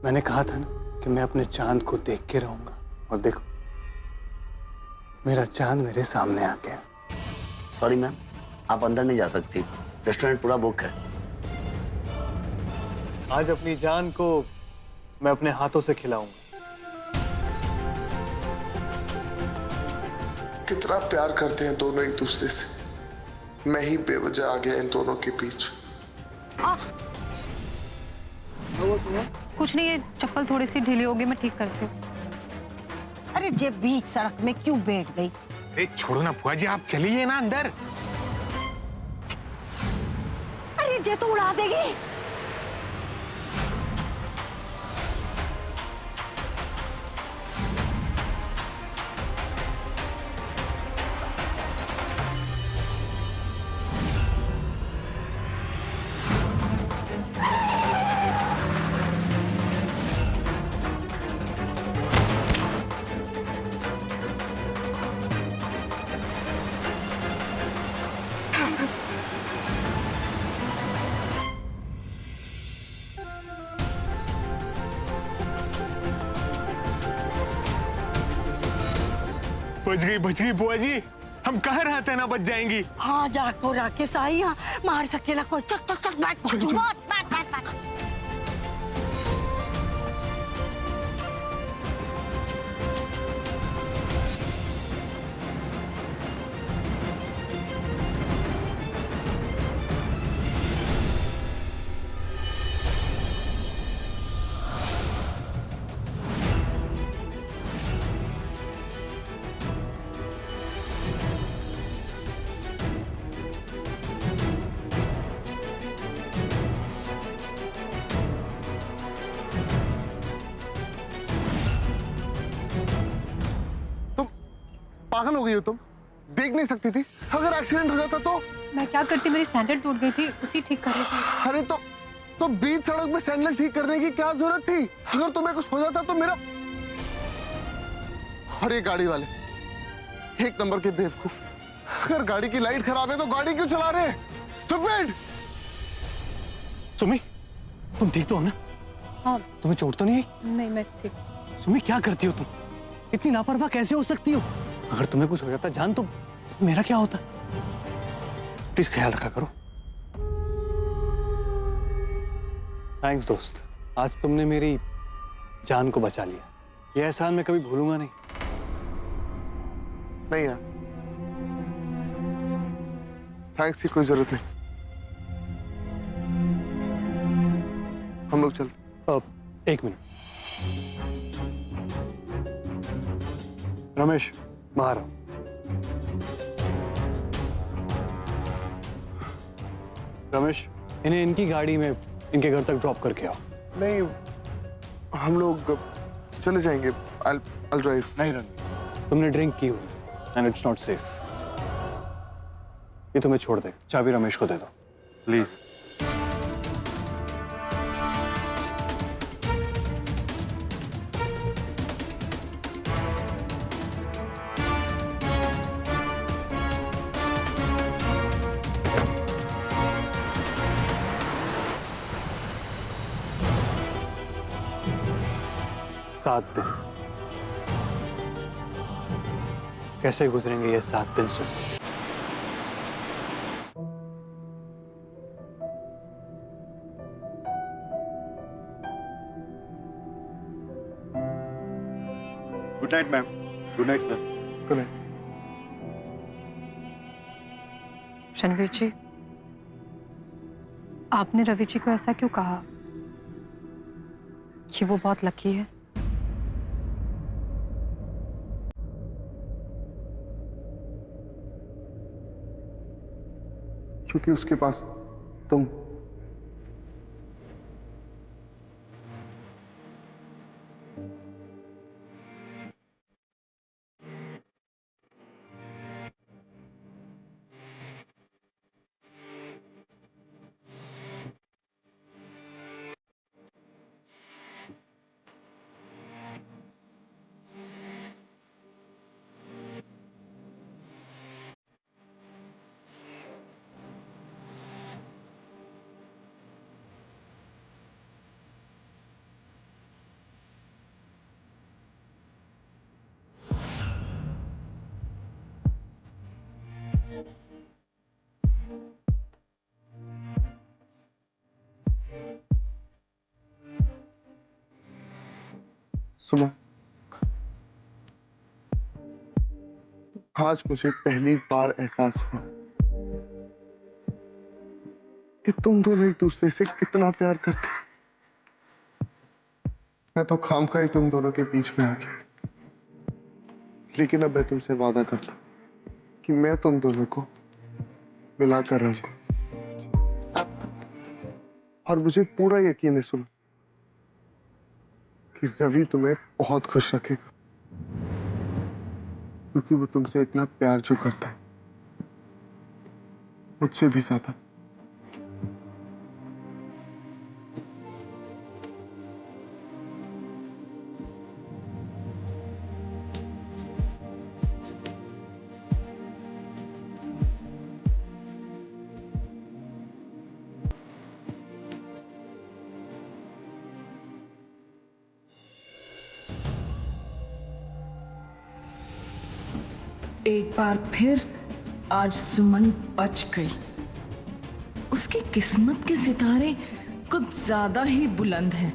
मैंने कहा था ना कि मैं अपने चांद को देख के रहूंगा, और देखो मेरा चांद मेरे सामने आ गया। सॉरी मैम, आप अंदर नहीं जा सकती, रेस्टोरेंट पूरा बुक है। आज अपनी जान को मैं अपने हाथों से खिलाऊंगा। कितना प्यार करते हैं दोनों एक दूसरे से, मैं ही बेवजह आ गया इन दोनों के बीच। कुछ नहीं, ये चप्पल थोड़ी सी ढीली होगी, मैं ठीक करती हूँ। अरे जे बीच सड़क में क्यों बैठ गई? अरे छोड़ो ना फुआ जी, आप चलिए ना अंदर। अरे जे तो उड़ा देगी। बच गई बुआ जी, हम कह रहे थे ना बच जाएंगी। हाँ जाको राकेश आई, हाँ मार सकेला कोई। चल चल चल बैठ बैठ बैठ बैठ बैठ। पागल हो गई हो तुम? देख नहीं सकती थी? अगर एक्सीडेंट हो जाता तो? मैं क्या करती, मेरी सैंडल टूट गई थी, उसी ठीक कर रही थी। अरे तो बीच सड़क में सैंडल ठीक करने की क्या जरूरत थी? अगर तुम्हें कुछ हो जाता तो मेरा। और ये गाड़ी वाले एक नंबर के बेवकूफ। अगर गाड़ी की लाइट खराब है तो गाड़ी क्यों चला रहे हैं? स्टूपिड! सुमी, तुम ठीक तो हो ना? हाँ। तुम्हें चोट तो नहीं आई? नहीं, मैं ठीक। सुमी क्या करती हो तुम? इतनी लापरवाह कैसे हो सकती हो? अगर तुम्हें कुछ हो जाता जान तो मेरा क्या होता? प्लीज ख्याल रखा करो। थैंक्स दोस्त, आज तुमने मेरी जान को बचा लिया। यह एहसान मैं कभी भूलूंगा नहीं। नहीं यार, थैंक्स की कोई जरूरत नहीं। हम लोग चलते। एक मिनट रमेश, बाहर आओ। रमेश, इन्हें इनकी गाड़ी में इनके घर तक ड्रॉप करके आओ। नहीं, हम लोग चले जाएंगे। I'll drive। नहीं रन, तुमने ड्रिंक की हुई एंड इट्स नॉट सेफ। ये तुम्हें छोड़ दे, चाबी रमेश को दे दो प्लीज। सात दिन कैसे गुजरेंगे ये 7 दिन सुन। Good night ma'am. Good night sir. Good night. Ranveer ji, आपने रवि जी को ऐसा क्यों कहा कि वो बहुत लकी है? क्योंकि उसके पास तुम। सुमन, आज मुझे पहली बार एहसास हुआ कि तुम दोनों एक दूसरे से कितना प्यार करते हो। मैं तो खामखा ही तुम दोनों के बीच में आ गया, लेकिन अब मैं तुमसे वादा करता हूं कि मैं तुम दोनों को मिलाकर रहूंगा। और मुझे पूरा यकीन है सुमन कि रवि तुम्हें बहुत खुश रखेगा, क्योंकि वो तुमसे इतना प्यार जो करता है, मुझसे भी ज्यादा। एक बार फिर आज सुमन बच गई। उसकी किस्मत के सितारे कुछ ज्यादा ही बुलंद हैं।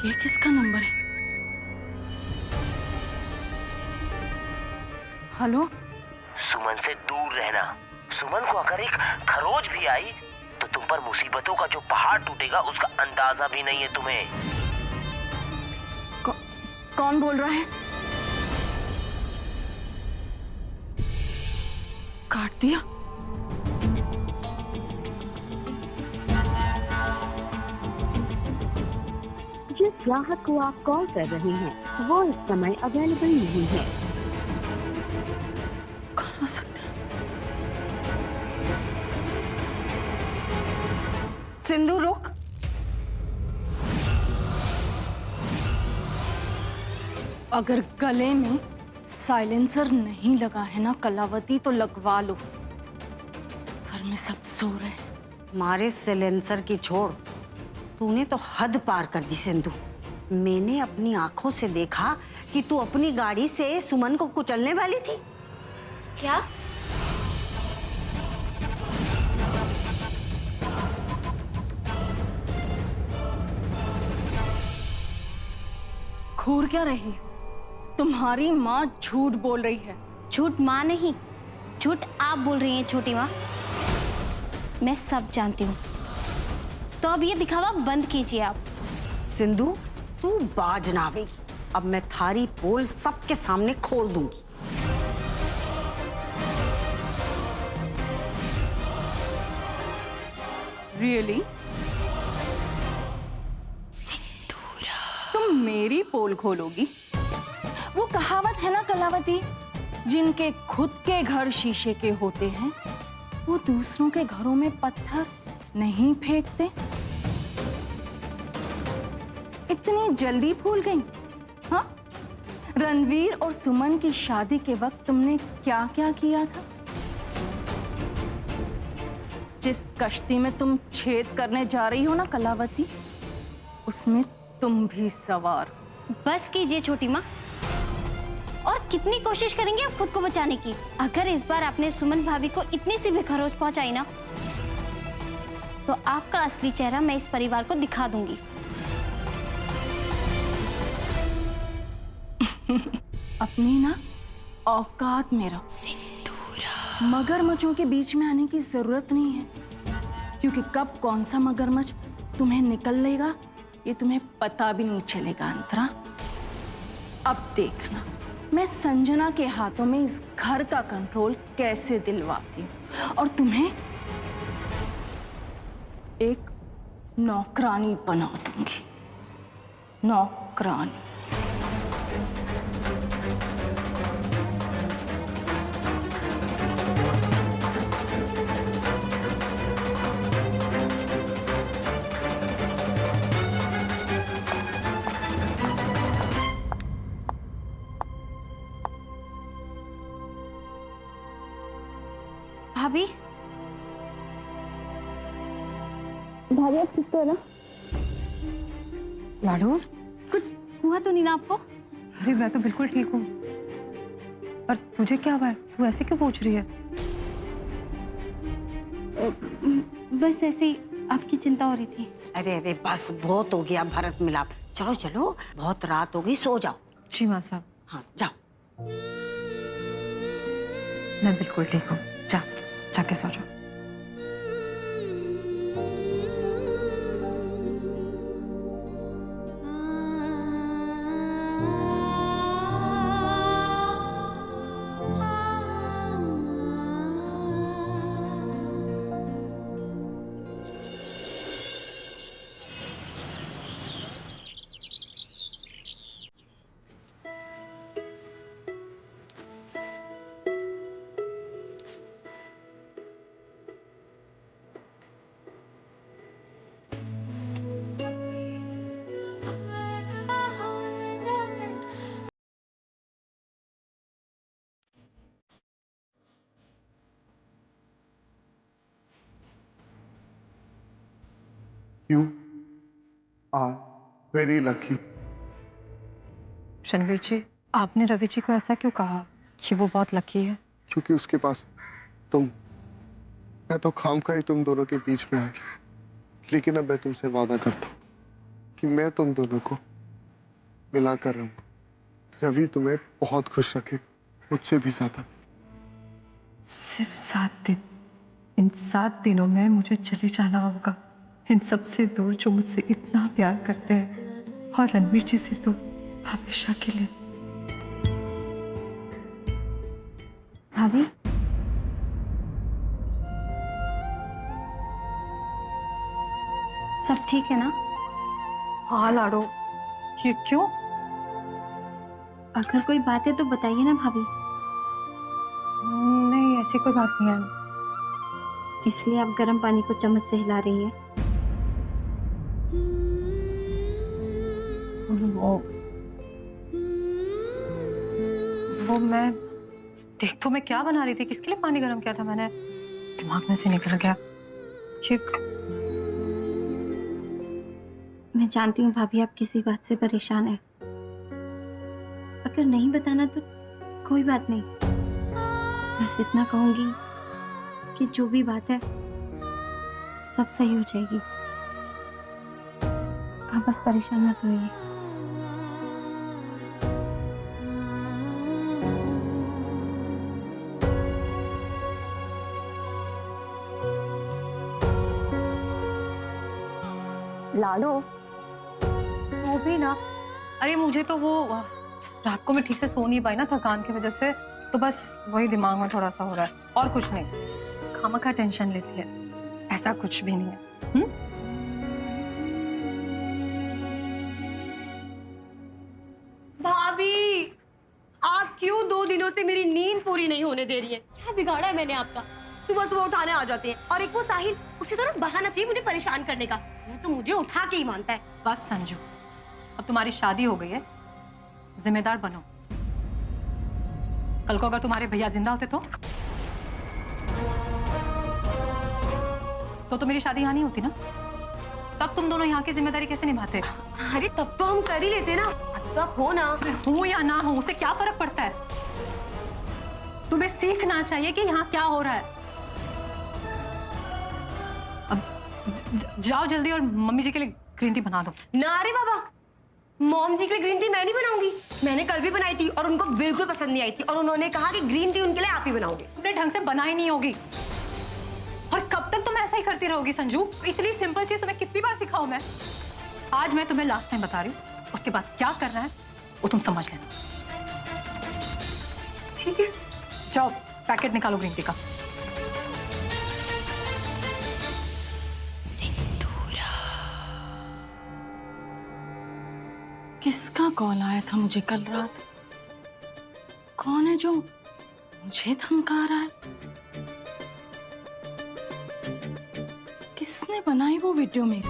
ये किसका नंबर है? हेलो? सुमन से दूर रहना। सुमन को अगर एक खरोच भी आई तो तुम पर मुसीबतों का जो पहाड़ टूटेगा उसका अंदाजा भी नहीं है तुम्हें। कौन बोल रहा है? काट दिया? जिस ग्राहक को आप कॉल कर रहे हैं वो इस समय अवेलेबल नहीं है। कौन हो सकता है? सिंधु रुक। अगर गले में साइलेंसर नहीं लगा है ना कलावती, तो लगवा लो। घर में सब सो रहे हैं। मारे साइलेंसर की छोड़, तूने तो हद पार कर दी सिंधु। मैंने अपनी आंखों से देखा कि तू अपनी गाड़ी से सुमन को कुचलने वाली थी। क्या? घूर क्या रही? तुम्हारी माँ झूठ बोल रही है। झूठ माँ नहीं, झूठ आप बोल रही हैं छोटी माँ। मैं सब जानती हूँ, तो अब ये दिखावा बंद कीजिए आप। सिंधु, तू बाज ना आवेगी। अब मैं थारी पोल सबके सामने खोल दूंगी। रियली? तुम मेरी पोल खोलोगी? वो कहावत है ना कलावती, जिनके खुद के घर शीशे के होते हैं वो दूसरों के घरों में पत्थर नहीं फेंकते। इतनी जल्दी भूल गई? हाँ? रणवीर और सुमन की शादी के वक्त तुमने क्या क्या किया था? जिस कश्ती में तुम छेद करने जा रही हो ना कलावती, उसमें तुम भी सवार। बस कीजिए छोटी माँ। और कितनी कोशिश करेंगे आप खुद को बचाने की? अगर इस बार आपने सुमन भाभी को इतनी सी भी खरोच पहुंचाई ना, तो आपका असली चेहरा मैं इस परिवार को दिखा दूंगी। अपनी ना औकात में रहो। सिंदूरा। मगरमच्छों के बीच में आने की जरूरत नहीं है, क्योंकि कब कौन सा मगरमच्छ तुम्हें निकल लेगा ये तुम्हें पता भी नहीं चलेगा अंतरा। अब देखना मैं संजना के हाथों में इस घर का कंट्रोल कैसे दिलवाती हूँ, और तुम्हें एक नौकरानी बना दूंगी। नौकरानी। भाभी, भाभी आप ठीक तो है ना? लाडू, कुछ हुआ तो नहीं ना आपको? अरे मैं तो बिल्कुल ठीक हूँ। पर तुझे क्या हुआ है? तू ऐसे क्यों पूछ रही है? बस ऐसे ही आपकी चिंता हो रही थी। अरे अरे बस बहुत हो गया भरत मिलाप। चलो चलो, बहुत रात हो गई, सो जाओ। जी माँ साहब, हाँ जाओ। मैं बिल्कुल ठीक हूँ। जाके सो जाओ। You are very lucky. Ranveer ji, आपने रवि जी को ऐसा क्यों कहा कि वो बहुत लकी है? क्योंकि उसके पास तुम। मैं तो खामखा ही तुम दोनों के बीच में आ गया, लेकिन अब मैं तुमसे वादा करता हूँ कि मैं तुम दोनों को मिला कर रहूंगा। रवि तुम्हें बहुत खुश रखे, मुझसे भी ज्यादा। सिर्फ 7 दिन। इन 7 दिनों में मुझे चले जाना होगा, इन सबसे दूर जो मुझसे इतना प्यार करते हैं, और रणवीर जी से तो हमेशा के लिए। भाभी, सब ठीक है ना? हाँ लाडो। क्यों? अगर कोई बात है तो बताइए ना भाभी। नहीं, ऐसी कोई बात नहीं है। इसलिए आप गर्म पानी को चम्मच से हिला रही है? वो मैं देख तो मैं क्या बना रही थी, किसके लिए पानी गर्म किया था मैंने, दिमाग में से निकल गया। मैं जानती हूँ भाभी आप किसी बात से परेशान है। अगर नहीं बताना तो कोई बात नहीं, बस इतना कहूंगी कि जो भी बात है सब सही हो जाएगी। आप बस परेशान मत होइए। लाडो, वो भी ना, अरे मुझे तो वो रात को मैं ठीक से सो नहीं पाई ना थकान की वजह से, तो बस वही दिमाग में थोड़ा सा हो रहा है, और कुछ नहीं। खामखा टेंशन लेती है, ऐसा कुछ भी नहीं है। भाभी, आप क्यों 2 दिनों से मेरी नींद पूरी नहीं होने दे रही है? क्या बिगाड़ा है मैंने आपका? सुबह सुबह उठाने आ जाते हैं, और एक वो साहिल, उसे तो ना बहाना चाहिए मुझे परेशान करने का। वो तो मुझे उठा के ही मानता है। बस संजू, अब तुम्हारी शादी हो गई है, जिम्मेदार बनो। कल को अगर तुम्हारे भैया जिंदा होते तो मेरी शादी यहाँ नहीं होती ना। तब तुम दोनों यहाँ की जिम्मेदारी कैसे निभाते? अरे तब तो हम कर ही लेते ना। अब तो आप हो ना। हूँ या ना हूँ, उससे क्या फर्क पड़ता है? तुम्हें सीखना चाहिए कि यहाँ क्या हो रहा है। अब जाओ जल्दी और मम्मी जी के लिए ग्रीन टी बना दो। ना रे बाबा, मॉम जी के लिए ग्रीन टी मैं नहीं बनाऊंगी। मैंने कल भी बनाई थी और उनको बिल्कुल पसंद नहीं आई थी, और उन्होंने कहा कि ग्रीन टी उनके लिए आप ही बनाओगे। तुमने ढंग से बनाई नहीं होगी, और कब तक तुम ऐसा ही करती रहोगी संजू? इतनी सिंपल चीज तुम्हें कितनी बार सिखाऊं मैं? आज मैं तुम्हें लास्ट टाइम बता रही हूँ, उसके बाद क्या करना है वो तुम समझ लेना। ठीक है, जाओ पैकेट निकालो ग्रीन टी का। किसका कॉल आया था मुझे कल रात? कौन है जो मुझे धमका रहा है? किसने बनाई वो वीडियो मेरी?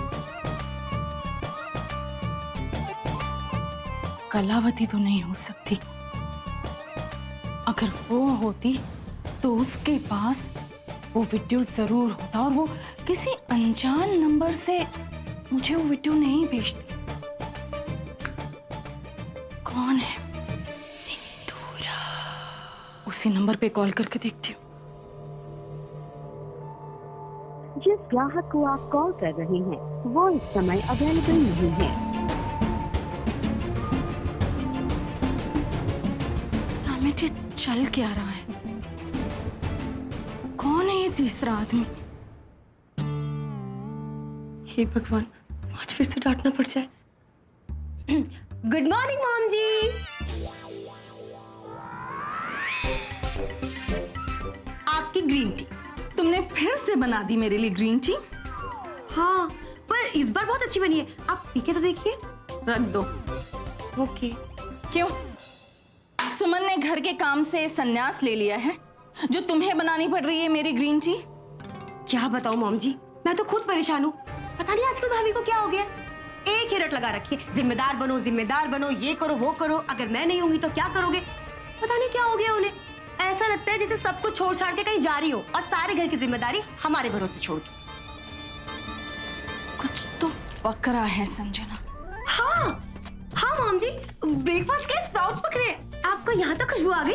कलावती तो नहीं हो सकती। अगर वो होती तो उसके पास वो वीडियो जरूर होता और वो किसी अनजान नंबर से मुझे वो वीडियो नहीं भेजती। कौन है? सिंदूरा। उसी नंबर पे कॉल करके देखती हूँ। जिस ग्राहक को आप कॉल कर रहे हैं वो इस समय अवेलेबल नहीं है। ये चल क्या रहा है? कौन है ये तीसरा आदमी? हे भगवान, आज फिर से डांटना पड़ जाए। गुड मॉर्निंग मॉम जी। आपकी ग्रीन टी। तुमने फिर से बना दी मेरे लिए ग्रीन टी? हाँ, पर इस बार बहुत अच्छी बनी है। आप पी के तो देखिए। रख दो। ओके। क्यों? सुमन ने घर के काम से संन्यास ले लिया है जो तुम्हें बनानी पड़ रही है मेरी ग्रीन टी? क्या बताऊं मॉम जी, मैं तो खुद परेशान हूँ। पता नहीं आजकल भाभी को क्या हो गया। एक ही रट लगा रखी है, जिम्मेदार बनो, ये करो वो करो, अगर मैं नहीं होंगी तो क्या करोगे। पता नहीं क्या हो गया उन्हें। ऐसा लगता है जैसे सब कुछ छोड़ छाड़ के कहीं जा रही हो और सारे घर की जिम्मेदारी हमारे भरोसे छोड़ के। कुछ तो पक रहा है संजना। हाँ हाँ मॉम जी, ब्रेकफास्ट के स्प्राउट्स पक रहे हैं। आपको यहाँ तक खुशबू आ गई?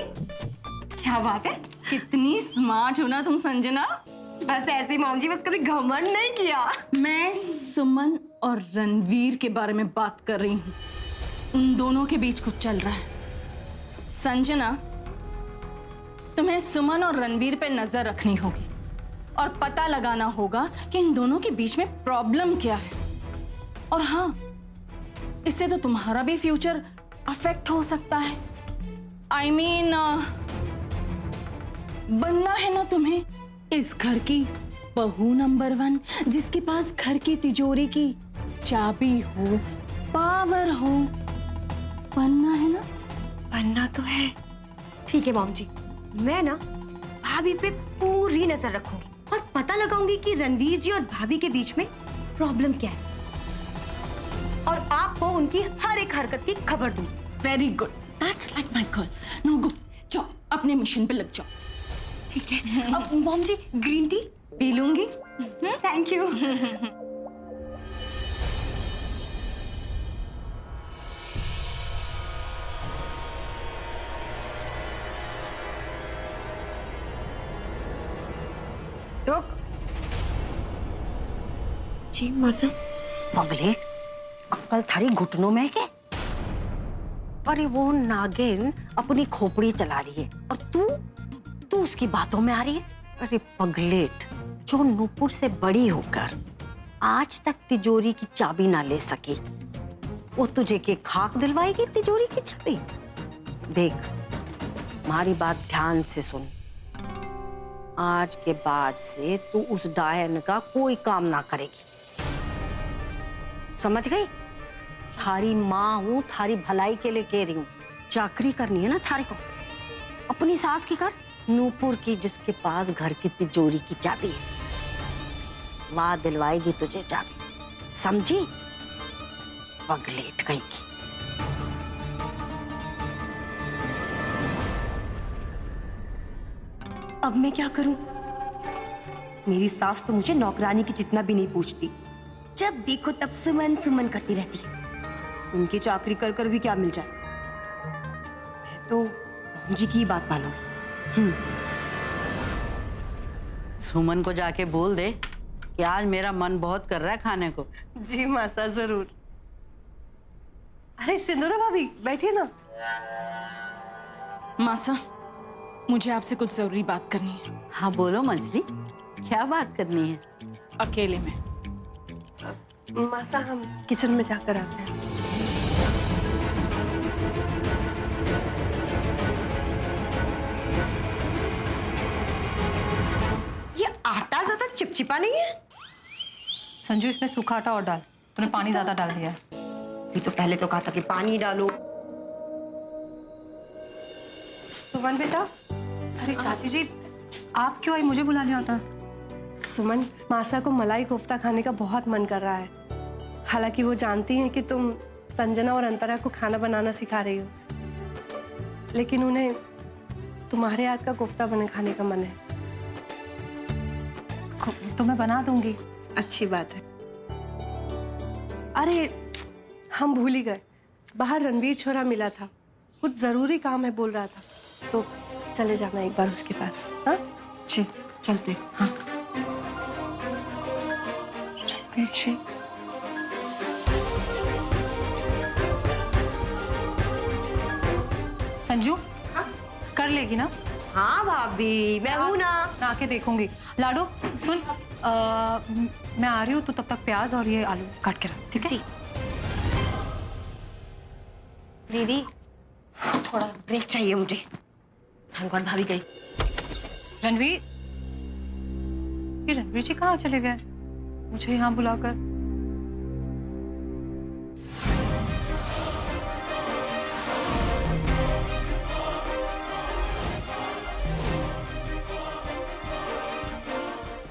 क्या बात है। कितनी स्मार्ट हो ना तुम संजना। बस ऐसे ही मॉम जी, बस कभी घमंड नहीं किया। मैं सुमन और रणवीर के बारे में बात कर रही हूँ। उन दोनों के बीच कुछ चल रहा है। संजना, तुम्हें सुमन और रणवीर पे नजर रखनी होगी और पता लगाना होगा कि इन दोनों के बीच में प्रॉब्लम क्या है। और हाँ, इससे तो तुम्हारा भी फ्यूचर अफेक्ट हो सकता है। I mean, बनना है ना तुम्हें इस घर की बहू नंबर 1, जिसके पास घर की तिजोरी की चाबी हो, पावर हो। बनना है ना? बनना तो है। ठीक है मॉम जी, मैं ना भाभी पे पूरी नजर रखूंगी और पता लगाऊंगी कि रणवीर जी और भाभी के बीच में प्रॉब्लम क्या है, और आपको उनकी हर एक हरकत की खबर दूंगी। Very good, that's like my girl. Now go, जाओ अपने मिशन पे लग जाओ। ठीक है। अब मॉम जी, ग्रीन टी पी लूंगी। Thank you. जी मासा। पगलेट, अक्कल थारी घुटनों में है क्या? अरे वो नागिन अपनी खोपड़ी चला रही है और तू उसकी बातों में आ रही है। अरे पगलेट, जो नूपुर से बड़ी होकर आज तक तिजोरी की चाबी ना ले सकी, वो तुझे के खाक दिलवाएगी तिजोरी की चाबी? देख, हमारी बात ध्यान से सुन। आज के बाद से तू उस डायन का कोई काम ना करेगी, समझ गई? थारी माँ हूँ, थारी भलाई के लिए कह रही हूँ। चाकरी करनी है ना थारी को, अपनी सास की कर, नूपुर की, जिसके पास घर की तिजोरी की चाबी है। वाह दिलवाएगी तुझे चाबी, समझी? पगलेट कहीं की। अब मैं क्या करूं? मेरी सास तो मुझे नौकरानी की जितना भी नहीं पूछती। जब देखो तब सुमन सुमन करती रहती है। उनकी चाकरी कर कर भी क्या मिल जाए। मैं तो मॉम जी की ही बात मानूंगी। सुमन को जाके बोल दे कि आज मेरा मन बहुत कर रहा है खाने को। जी मासा, जरूर। अरे सिंदूरा भाभी, बैठिए ना। मासा, मुझे आपसे कुछ जरूरी बात करनी है। हाँ बोलो मछली, क्या बात करनी है? अकेले में। मासा, हम किचन में जाकर आते हैं। ये आटा ज्यादा चिपचिपा नहीं है? संजू, इसमें सूखा आटा और डाल। तूने पानी ज्यादा डाल दिया है। ये तो पहले तो कहा था कि पानी डालो। सुमन बेटा। अरे चाची जी, आप क्यों आई? मुझे बुला लिया होता। सुमन, मासा को मलाई कोफ्ता खाने का बहुत मन कर रहा है। हालांकि वो जानती हैं कि तुम संजना और अंतरा को खाना बनाना सिखा रही हो, लेकिन उन्हें तुम्हारे हाथ का कोफ्ता बने खाने का मन है। तो मैं बना दूंगी। अच्छी बात है। अरे हम भूल ही गए, बाहर रणवीर छोरा मिला था, कुछ जरूरी काम है बोल रहा था, तो चले जाना एक बार उसके पास। हाँ जी चलते। हाँ जी। संजू कर लेगी ना? हाँ भाभी, मैं हूं ना। मैं आके देखूंगी। लाडू सुन, मैं आ रही हूँ, तो तब तक प्याज और ये आलू काट के रख, ठीक है? जी। दीदी थोड़ा ब्रेक चाहिए मुझे। थैंक गॉड भाभी गई। रणवीर, ये रणवीर जी कहाँ चले गए मुझे यहाँ बुलाकर?